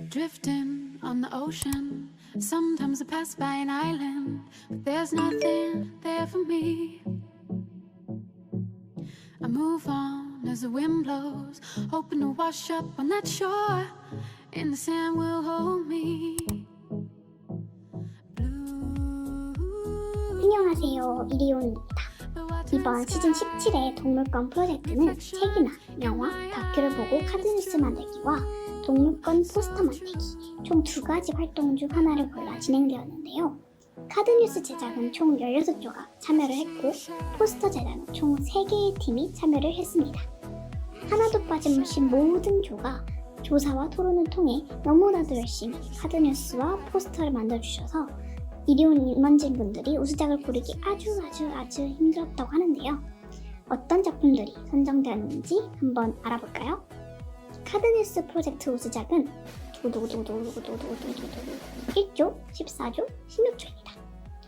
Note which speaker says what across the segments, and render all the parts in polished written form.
Speaker 1: Drifting on the ocean. Sometimes I pass by an island, but there's nothing there for me. I move on as the wind blows, hoping to wash up on that shore, and the sand will hold me.
Speaker 2: 안녕하세요, 이리온입니다. 이번 시즌 17의 동물권 프로젝트는 책이나 영화, 다큐를 보고 카드뉴스 만들기와 동물권 포스터 만들기 총 2가지 활동 중 하나를 골라 진행되었는데요. 카드뉴스 제작은 총 16조가 참여를 했고 포스터 제작은 총 3개의 팀이 참여를 했습니다. 하나도 빠짐없이 모든 조가 조사와 토론을 통해 너무나도 열심히 카드뉴스와 포스터를 만들어주셔서 이리온 임원진분들이 우수작을 고르기 아주 힘들었다고 하는데요. 어떤 작품들이 선정되었는지 한번 알아볼까요? 카드뉴스 프로젝트 우수작은 1조, 14조, 16조입니다.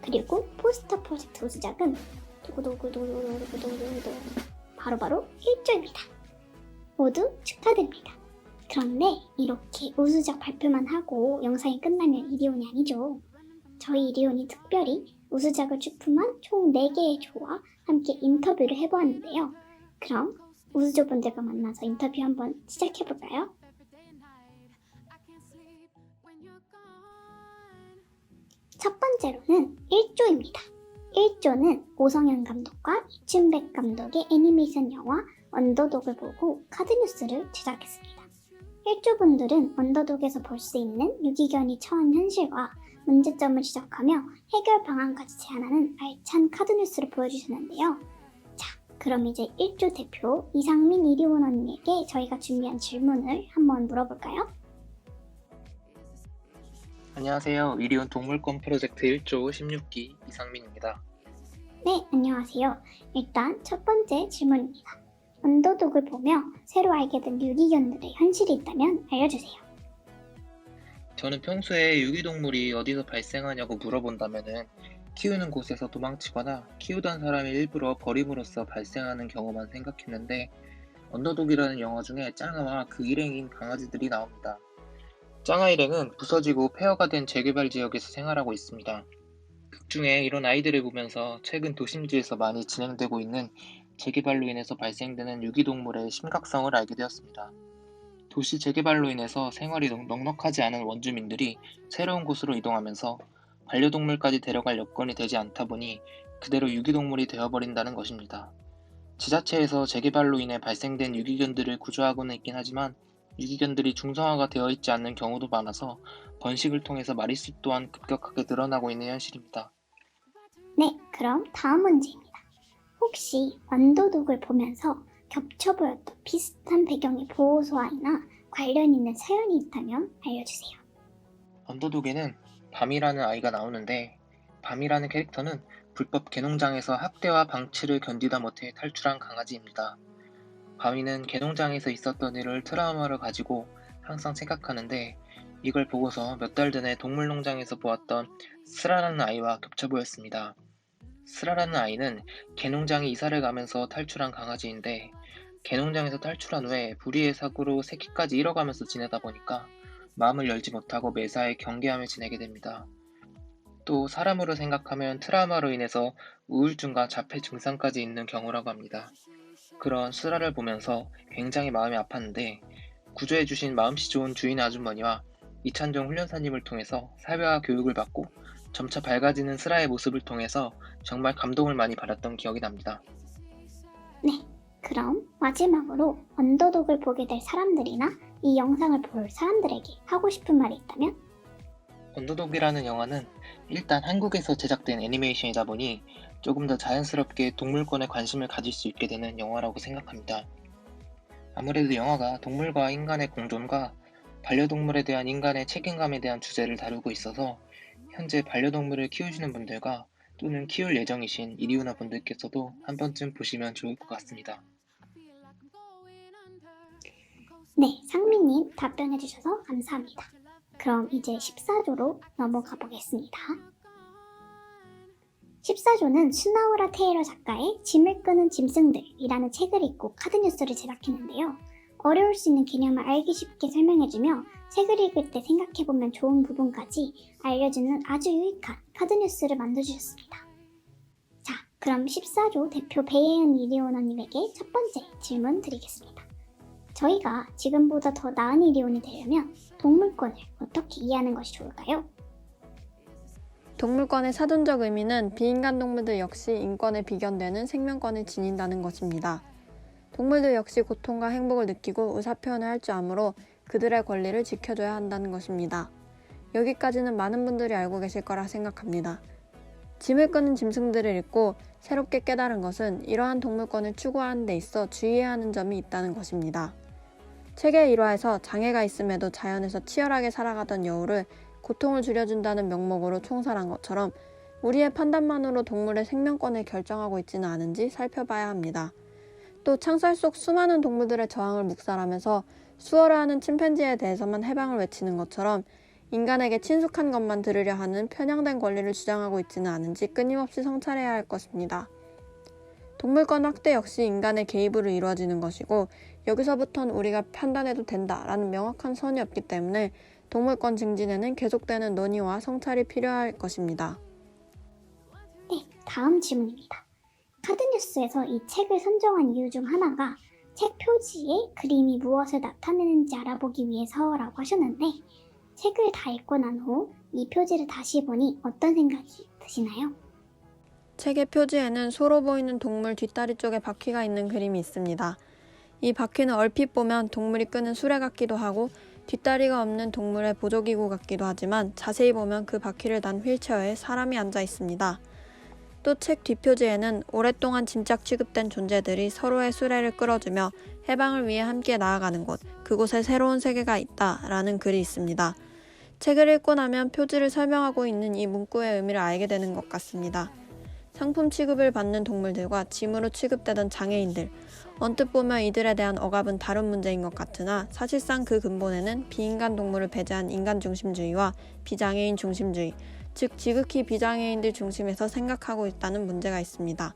Speaker 2: 그리고 포스터 프로젝트 우수작은 바로 1조입니다. 모두 축하드립니다. 그런데 이렇게 우수작 발표만 하고 영상이 끝나면 이리온이 아니죠. 저희 이리온이 특별히 우수작을 출품한 총 4개의 조와 함께 인터뷰를 해보았는데요. 그럼 우수조분들과 만나서 인터뷰 한번 시작해볼까요? 첫 번째로는 1조입니다. 1조는 오성현 감독과 이춘백 감독의 애니메이션 영화 언더독을 보고 카드뉴스를 제작했습니다. 1조분들은 언더독에서 볼 수 있는 유기견이 처한 현실과 문제점을 지적하며 해결 방안까지 제안하는 알찬 카드뉴스를 보여주셨는데요. 자, 그럼 이제 1조 대표 이상민 이리온 언니에게 저희가 준비한 질문을 한번 물어볼까요?
Speaker 3: 안녕하세요. 이리온 동물권 프로젝트 1조 16기 이상민입니다.
Speaker 2: 네, 안녕하세요. 일단 첫 번째 질문입니다. 언더독을 보며 새로 알게 된 유기견들의 현실이 있다면 알려주세요.
Speaker 3: 저는 평소에 유기동물이 어디서 발생하냐고 물어본다면은 키우는 곳에서 도망치거나 키우던 사람이 일부러 버림으로써 발생하는 경우만 생각했는데 언더독이라는 영화 중에 짱아와 그 일행인 강아지들이 나옵니다. 짱아 일행은 부서지고 폐허가 된 재개발 지역에서 생활하고 있습니다. 극 중에 이런 아이들을 보면서 최근 도심지에서 많이 진행되고 있는 재개발로 인해서 발생되는 유기동물의 심각성을 알게 되었습니다. 도시 재개발로 인해서 생활이 넉넉하지 않은 원주민들이 새로운 곳으로 이동하면서 반려동물까지 데려갈 여건이 되지 않다 보니 그대로 유기동물이 되어버린다는 것입니다. 지자체에서 재개발로 인해 발생된 유기견들을 구조하고는 있긴 하지만 유기견들이 중성화가 되어 있지 않는 경우도 많아서 번식을 통해서 마리수 또한 급격하게 늘어나고 있는 현실입니다.
Speaker 2: 네, 그럼 다음 문제입니다. 혹시 언더독을 보면서 겹쳐 보였던 비슷한 배경의 보호소아이나 관련 있는 사연이 있다면 알려주세요.
Speaker 3: 언더독에는 밤이라는 아이가 나오는데 밤이라는 캐릭터는 불법 개농장에서 학대와 방치를 견디다 못해 탈출한 강아지입니다. 밤이는 개농장에서 있었던 일을 트라우마를 가지고 항상 생각하는데 이걸 보고서 몇 달 전에 동물농장에서 보았던 스라라는 아이와 겹쳐 보였습니다. 스라라는 아이는 개농장에 이사를 가면서 탈출한 강아지인데 개농장에서 탈출한 후에 불의의 사고로 새끼까지 잃어가면서 지내다 보니까 마음을 열지 못하고 매사에 경계하며 지내게 됩니다. 또 사람으로 생각하면 트라우마로 인해서 우울증과 자폐 증상까지 있는 경우라고 합니다. 그런 스라를 보면서 굉장히 마음이 아팠는데 구조해주신 마음씨 좋은 주인 아주머니와 이찬종 훈련사님을 통해서 사회화 교육을 받고 점차 밝아지는 스라의 모습을 통해서 정말 감동을 많이 받았던 기억이 납니다.
Speaker 2: 네, 그럼 마지막으로 언더독을 보게 될 사람들이나 이 영상을 볼 사람들에게 하고 싶은 말이 있다면?
Speaker 3: 언더독이라는 영화는 일단 한국에서 제작된 애니메이션이다 보니 조금 더 자연스럽게 동물권에 관심을 가질 수 있게 되는 영화라고 생각합니다. 아무래도 영화가 동물과 인간의 공존과 반려동물에 대한 인간의 책임감에 대한 주제를 다루고 있어서 현재 반려동물을 키우시는 분들과 또는 키울 예정이신 이리오나 분들께서도 한 번쯤 보시면 좋을 것 같습니다.
Speaker 2: 네, 상민님 답변해주셔서 감사합니다. 그럼 이제 14조로 넘어가 보겠습니다. 14조는 스나우라 테일러 작가의 짐을 끄는 짐승들이라는 책을 읽고 카드뉴스를 제작했는데요. 어려울 수 있는 개념을 알기 쉽게 설명해주며 책을 읽을 때 생각해보면 좋은 부분까지 알려주는 아주 유익한 카드뉴스를 만들어주셨습니다. 자, 그럼 14조 대표 배혜은 이리오너님에게 첫 번째 질문 드리겠습니다. 저희가 지금보다 더 나은 이리온이 되려면 동물권을 어떻게 이해하는 것이 좋을까요?
Speaker 4: 동물권의 사전적 의미는 비인간 동물들 역시 인권에 비견되는 생명권을 지닌다는 것입니다. 동물들 역시 고통과 행복을 느끼고 의사표현을 할 줄 아므로 그들의 권리를 지켜줘야 한다는 것입니다. 여기까지는 많은 분들이 알고 계실 거라 생각합니다. 짐을 끄는 짐승들을 읽고 새롭게 깨달은 것은 이러한 동물권을 추구하는 데 있어 주의해야 하는 점이 있다는 것입니다. 책의 일화에서 장애가 있음에도 자연에서 치열하게 살아가던 여우를 고통을 줄여준다는 명목으로 총살한 것처럼 우리의 판단만으로 동물의 생명권을 결정하고 있지는 않은지 살펴봐야 합니다. 또 창살 속 수많은 동물들의 저항을 묵살하면서 수어를 하는 침팬지에 대해서만 해방을 외치는 것처럼 인간에게 친숙한 것만 들으려 하는 편향된 권리를 주장하고 있지는 않은지 끊임없이 성찰해야 할 것입니다. 동물권 확대 역시 인간의 개입으로 이루어지는 것이고 여기서부터는 우리가 판단해도 된다라는 명확한 선이 없기 때문에 동물권 증진에는 계속되는 논의와 성찰이 필요할 것입니다.
Speaker 2: 네, 다음 질문입니다. 카드뉴스에서 이 책을 선정한 이유 중 하나가 책 표지에 그림이 무엇을 나타내는지 알아보기 위해서라고 하셨는데 책을 다 읽고 난 후 이 표지를 다시 보니 어떤 생각이 드시나요?
Speaker 4: 책의 표지에는 소로 보이는 동물 뒷다리 쪽에 바퀴가 있는 그림이 있습니다. 이 바퀴는 얼핏 보면 동물이 끄는 수레 같기도 하고 뒷다리가 없는 동물의 보조기구 같기도 하지만 자세히 보면 그 바퀴를 단 휠체어에 사람이 앉아 있습니다. 또 책 뒷표지에는 오랫동안 짐짝 취급된 존재들이 서로의 수레를 끌어주며 해방을 위해 함께 나아가는 곳, 그곳에 새로운 세계가 있다 라는 글이 있습니다. 책을 읽고 나면 표지를 설명하고 있는 이 문구의 의미를 알게 되는 것 같습니다. 상품 취급을 받는 동물들과 짐으로 취급되던 장애인들, 언뜻 보면 이들에 대한 억압은 다른 문제인 것 같으나 사실상 그 근본에는 비인간 동물을 배제한 인간 중심주의와 비장애인 중심주의, 즉 지극히 비장애인들 중심에서 생각하고 있다는 문제가 있습니다.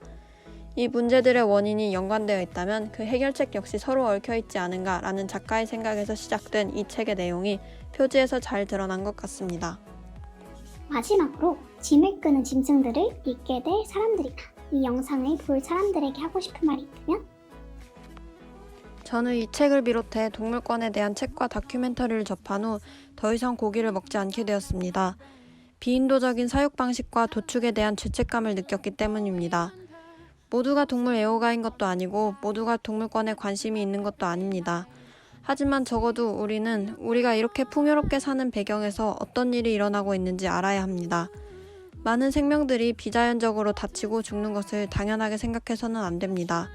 Speaker 4: 이 문제들의 원인이 연관되어 있다면 그 해결책 역시 서로 얽혀있지 않은가라는 작가의 생각에서 시작된 이 책의 내용이 표지에서 잘 드러난 것 같습니다.
Speaker 2: 마지막으로 짐을 끄는 짐승들을 읽게 될 사람들이나 이 영상을 볼 사람들에게 하고 싶은 말이 있다면?
Speaker 4: 저는 이 책을 비롯해 동물권에 대한 책과 다큐멘터리를 접한 후 더 이상 고기를 먹지 않게 되었습니다. 비인도적인 사육 방식과 도축에 대한 죄책감을 느꼈기 때문입니다. 모두가 동물 애호가인 것도 아니고 모두가 동물권에 관심이 있는 것도 아닙니다. 하지만 적어도 우리는 우리가 이렇게 풍요롭게 사는 배경에서 어떤 일이 일어나고 있는지 알아야 합니다. 많은 생명들이 비자연적으로 다치고 죽는 것을 당연하게 생각해서는 안 됩니다.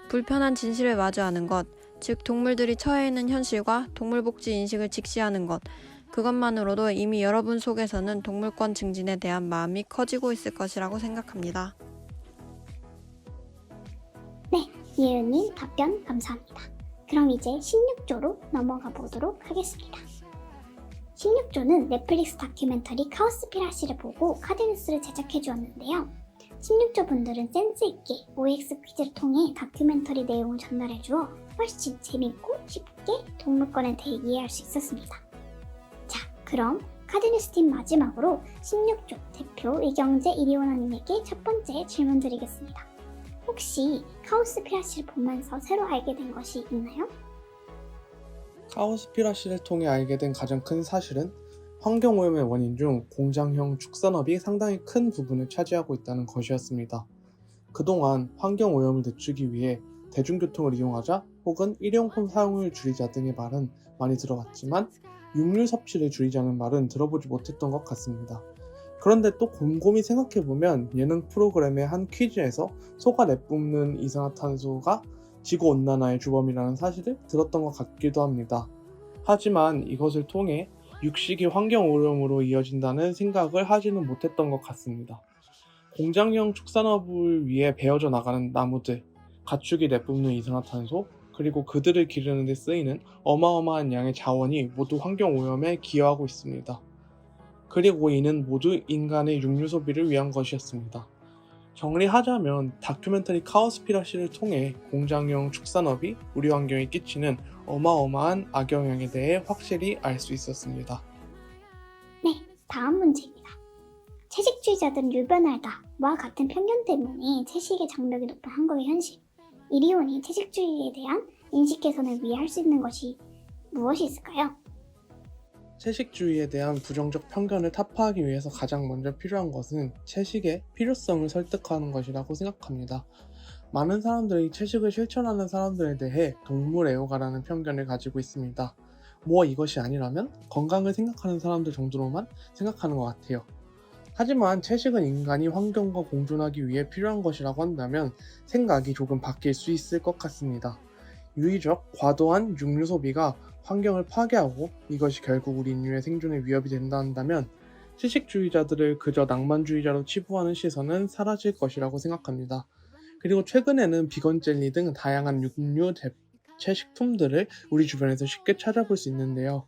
Speaker 4: 불편한 진실을 마주하는 것, 즉 동물들이 처해 있는 현실과 동물복지 인식을 직시하는 것, 그것만으로도 이미 여러분 속에서는 동물권 증진에 대한 마음이 커지고 있을 것이라고 생각합니다.
Speaker 2: 네, 예은님 답변 감사합니다. 그럼 이제 16조로 넘어가 보도록 하겠습니다. 16조는 넷플릭스 다큐멘터리 카오스피라시를 보고 카드뉴스를 제작해 주었는데요. 16조 분들은 센스있게 OX 퀴즈를 통해 다큐멘터리 내용을 전달해 주어 훨씬 재밌고 쉽게 동물권에 대해 이해할 수 있었습니다. 자, 그럼 카드뉴스 팀 마지막으로 16조 대표 이경재 이리오너님에게 첫 번째 질문 드리겠습니다. 혹시 카오스피라시를 보면서 새로 알게 된 것이 있나요?
Speaker 5: 카오스피라시를 통해 알게 된 가장 큰 사실은 환경오염의 원인 중 공장형 축산업이 상당히 큰 부분을 차지하고 있다는 것이었습니다. 그동안 환경오염을 늦추기 위해 대중교통을 이용하자 혹은 일회용품 사용을 줄이자 등의 말은 많이 들어봤지만 육류 섭취를 줄이자는 말은 들어보지 못했던 것 같습니다. 그런데 또 곰곰이 생각해보면 예능 프로그램의 한 퀴즈에서 소가 내뿜는 이산화탄소가 지구온난화의 주범이라는 사실을 들었던 것 같기도 합니다. 하지만 이것을 통해 육식이 환경오염으로 이어진다는 생각을 하지는 못했던 것 같습니다. 공장형 축산업을 위해 베어져 나가는 나무들, 가축이 내뿜는 이산화탄소, 그리고 그들을 기르는 데 쓰이는 어마어마한 양의 자원이 모두 환경오염에 기여하고 있습니다. 그리고 이는 모두 인간의 육류 소비를 위한 것이었습니다. 정리하자면 다큐멘터리 카오스피러시를 통해 공장형 축산업이 우리 환경에 끼치는 어마어마한 악영향에 대해 확실히 알 수 있었습니다.
Speaker 2: 네, 다음 문제입니다. 채식주의자들은 유변알다와 같은 편견 때문에 채식의 장벽이 높은 한국의 현실. 이리온이 채식주의에 대한 인식 개선을 위해 할 수 있는 것이 무엇이 있을까요?
Speaker 5: 채식주의에 대한 부정적 편견을 타파하기 위해서 가장 먼저 필요한 것은 채식의 필요성을 설득하는 것이라고 생각합니다. 많은 사람들이 채식을 실천하는 사람들에 대해 동물 애호가라는 편견을 가지고 있습니다. 이것이 아니라면 건강을 생각하는 사람들 정도로만 생각하는 것 같아요. 하지만 채식은 인간이 환경과 공존하기 위해 필요한 것이라고 한다면 생각이 조금 바뀔 수 있을 것 같습니다. 유의적 과도한 육류 소비가 환경을 파괴하고 이것이 결국 우리 인류의 생존에 위협이 된다 한다면 채식주의자들을 그저 낭만주의자로 치부하는 시선은 사라질 것이라고 생각합니다. 그리고 최근에는 비건 젤리 등 다양한 육류 대체 식품들을 우리 주변에서 쉽게 찾아볼 수 있는데요.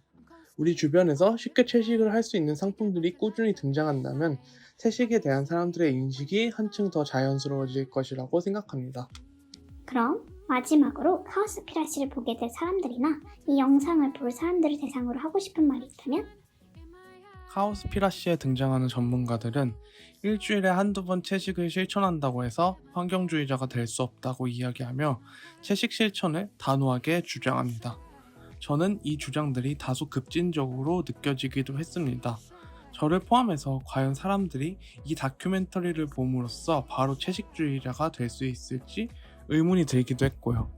Speaker 5: 우리 주변에서 쉽게 채식을 할 수 있는 상품들이 꾸준히 등장한다면 채식에 대한 사람들의 인식이 한층 더 자연스러워질 것이라고 생각합니다.
Speaker 2: 그럼 마지막으로 카오스피러시를 보게 될 사람들이나 이 영상을 볼 사람들을 대상으로 하고 싶은 말이 있다면?
Speaker 5: 카오스피러시에 등장하는 전문가들은 일주일에 한두 번 채식을 실천한다고 해서 환경주의자가 될 수 없다고 이야기하며 채식 실천을 단호하게 주장합니다. 저는 이 주장들이 다소 급진적으로 느껴지기도 했습니다. 저를 포함해서 과연 사람들이 이 다큐멘터리를 봄으로써 바로 채식주의자가 될 수 있을지 의문이 들기도 했고요.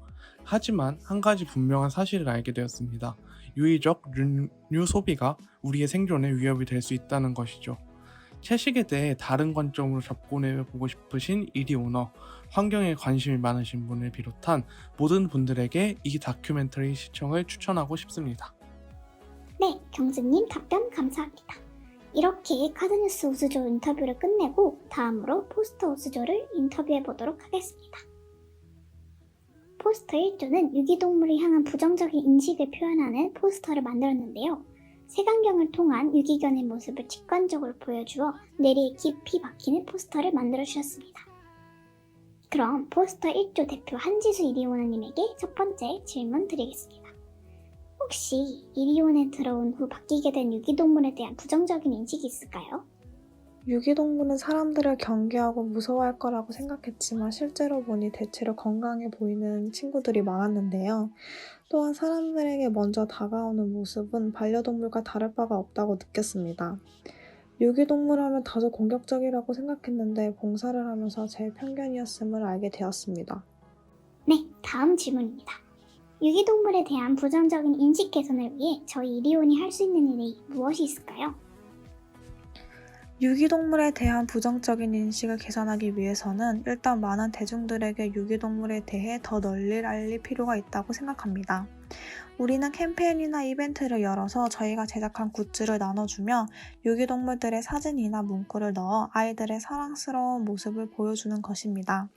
Speaker 5: 하지만 한 가지 분명한 사실을 알게 되었습니다. 유의적 육류 소비가 우리의 생존에 위협이 될 수 있다는 것이죠. 채식에 대해 다른 관점으로 접근해보고 싶으신 이리오너, 환경에 관심이 많으신 분을 비롯한 모든 분들에게 이 다큐멘터리 시청을 추천하고 싶습니다.
Speaker 2: 네, 경수님 답변 감사합니다. 이렇게 카드뉴스 우수조 인터뷰를 끝내고 다음으로 포스터 우수조를 인터뷰해보도록 하겠습니다. 포스터 1조는 유기동물을 향한 부정적인 인식을 표현하는 포스터를 만들었는데요. 색안경을 통한 유기견의 모습을 직관적으로 보여주어 뇌리에 깊이 박히는 포스터를 만들어주셨습니다. 그럼 포스터 1조 대표 한지수 이리오너님에게 첫 번째 질문 드리겠습니다. 혹시 이리온에 들어온 후 바뀌게 된 유기동물에 대한 부정적인 인식이 있을까요?
Speaker 6: 유기동물은 사람들을 경계하고 무서워할 거라고 생각했지만 실제로 보니 대체로 건강해 보이는 친구들이 많았는데요. 또한 사람들에게 먼저 다가오는 모습은 반려동물과 다를 바가 없다고 느꼈습니다. 유기동물 하면 다소 공격적이라고 생각했는데 봉사를 하면서 제 편견이었음을 알게 되었습니다.
Speaker 2: 네, 다음 질문입니다. 유기동물에 대한 부정적인 인식 개선을 위해 저희 이리온이 할 수 있는 일이 무엇이 있을까요?
Speaker 6: 유기동물에 대한 부정적인 인식을 개선하기 위해서는 일단 많은 대중들에게 유기동물에 대해 더 널리 알릴 필요가 있다고 생각합니다. 우리는 캠페인이나 이벤트를 열어서 저희가 제작한 굿즈를 나눠주며 유기동물들의 사진이나 문구를 넣어 아이들의 사랑스러운 모습을 보여주는 것입니다.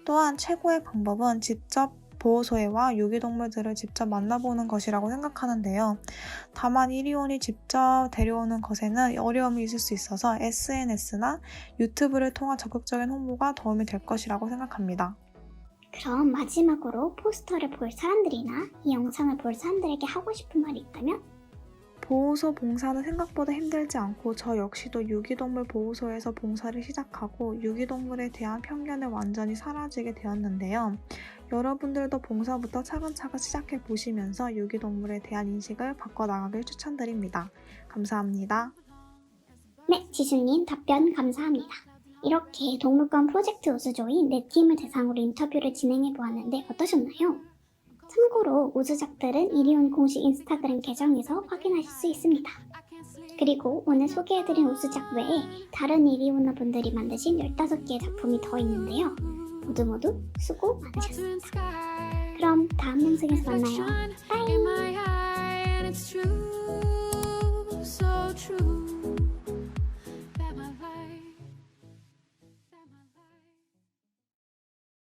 Speaker 6: 또한 최고의 방법은 직접 보호소에와 유기동물들을 직접 만나보는 것이라고 생각하는데요. 다만 이리온이 직접 데려오는 것에는 어려움이 있을 수 있어서 SNS나 유튜브를 통한 적극적인 홍보가 도움이 될 것이라고 생각합니다.
Speaker 2: 그럼 마지막으로 포스터를 볼 사람들이나 이 영상을 볼 사람들에게 하고 싶은 말이 있다면?
Speaker 6: 보호소 봉사는 생각보다 힘들지 않고 저 역시도 유기동물 보호소에서 봉사를 시작하고 유기동물에 대한 편견을 완전히 사라지게 되었는데요. 여러분들도 봉사부터 차근차근 시작해 보시면서 유기동물에 대한 인식을 바꿔나가길 추천드립니다. 감사합니다.
Speaker 2: 네, 지수님 답변 감사합니다. 이렇게 동물권 프로젝트 우수조인 네 팀을 대상으로 인터뷰를 진행해 보았는데 어떠셨나요? 참고로 우수작들은 이리온 공식 인스타그램 계정에서 확인하실 수 있습니다. 그리고 오늘 소개해드린 우수작 외에 다른 이리오너 분들이 만드신 15개의 작품이 더 있는데요. 모두 수고 많으셨습니다. 그럼 다음 영상에서 만나요. 빠이!